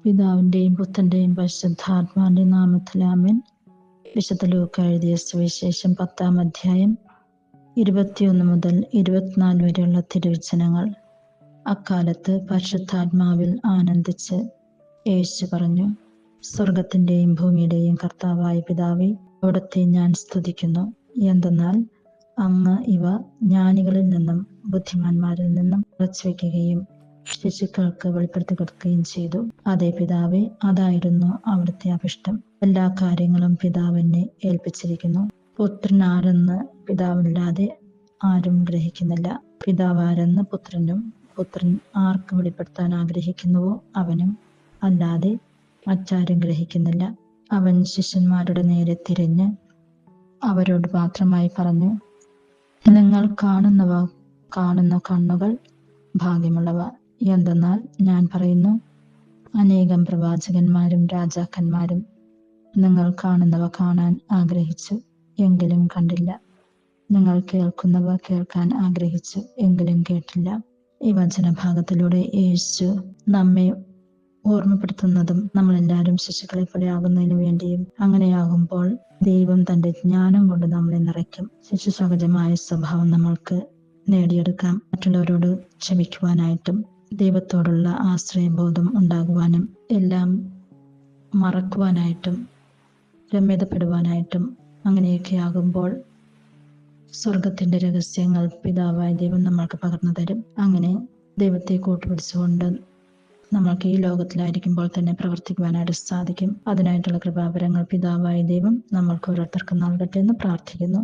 പിതാവിന്റെയും പുത്രന്റെയും പരിശുദ്ധാത്മാവിന്റെയും നാമത്തിൽ ആമേൻ. വിശുദ്ധ ലൂക്കാ എഴുതിയ സുവിശേഷം 10-ാം അധ്യായം 21 മുതൽ 24 വരെയുള്ള തിരുവചനങ്ങൾ. അക്കാലത്ത് പരിശുദ്ധാത്മാവിൽ ആനന്ദിച്ച് യേശു പറഞ്ഞു, സ്വർഗത്തിന്റെയും ഭൂമിയുടെയും കർത്താവായ പിതാവേ, അവിടുത്തെ ഞാൻ സ്തുതിക്കുന്നു. എന്തെന്നാൽ അങ്ങ് ഇവ ജ്ഞാനികളിൽ നിന്നും ബുദ്ധിമാന്മാരിൽ നിന്നും മറച്ചുവെക്കുകയും ശിശുക്കൾക്ക് വെളിപ്പെടുത്തി കൊടുക്കുകയും ചെയ്തു. അതേ പിതാവേ, അതായിരുന്നു അവിടുത്തെ അഭിഷ്ടം. എല്ലാ കാര്യങ്ങളും പിതാവ് എന്നെ ഏൽപ്പിച്ചിരിക്കുന്നു. പുത്രൻ ആരെന്ന് പിതാവില്ലാതെ ആരും ഗ്രഹിക്കുന്നില്ല. പിതാവ് ആരെന്ന് പുത്രനും പുത്രൻ ആർക്ക് വെളിപ്പെടുത്താൻ ആഗ്രഹിക്കുന്നുവോ അവനും അല്ലാതെ മറ്റാരും ഗ്രഹിക്കുന്നില്ല. അവൻ ശിഷ്യന്മാരുടെ നേരെ തിരിഞ്ഞ് അവരോട് മാത്രമായി പറഞ്ഞു, നിങ്ങൾ കാണുന്ന കണ്ണുകൾ ഭാഗ്യമുള്ളവ. എന്തെന്നാൽ ഞാൻ പറയുന്നു, അനേകം പ്രവാചകന്മാരും രാജാക്കന്മാരും നിങ്ങൾ കാണുന്നവ കാണാൻ ആഗ്രഹിച്ചു, എങ്കിലും കണ്ടില്ല. നിങ്ങൾ കേൾക്കുന്നവ കേൾക്കാൻ ആഗ്രഹിച്ചു, എങ്കിലും കേട്ടില്ല. ഈ വചനഭാഗത്തിലൂടെ യേശു നമ്മെ ഓർമ്മപ്പെടുത്തുന്നതും നമ്മളെല്ലാവരും ശിശുക്കളെ പോലെ ആകുന്നതിന് വേണ്ടിയും അങ്ങനെയാകുമ്പോൾ ദൈവം തന്റെ ജ്ഞാനം കൊണ്ട് നമ്മളെ നിറയ്ക്കും. ശിശു സഹജമായ സ്വഭാവം നമ്മൾക്ക് നേടിയെടുക്കാം. മറ്റുള്ളവരോട് ക്ഷമിക്കുവാനായിട്ടും ദൈവത്തോടുള്ള ആശ്രയബോധം ഉണ്ടാകുവാനും എല്ലാം മറക്കുവാനായിട്ടും രമ്യതപ്പെടുവാനായിട്ടും അങ്ങനെയൊക്കെ ആകുമ്പോൾ സ്വർഗത്തിന്റെ രഹസ്യങ്ങൾ പിതാവായ ദൈവം നമ്മൾക്ക് പകർന്നു തരും. അങ്ങനെ ദൈവത്തെ കൂട്ടുപിടിച്ചുകൊണ്ട് നമ്മൾക്ക് ഈ ലോകത്തിലായിരിക്കുമ്പോൾ തന്നെ പ്രവർത്തിക്കുവാനായിട്ട് സാധിക്കും. അതിനായിട്ടുള്ള കൃപാവരങ്ങൾ പിതാവായ ദൈവം നമ്മൾക്ക് ഓരോരുത്തർക്കും നൽകട്ടെ എന്ന് പ്രാർത്ഥിക്കുന്നു.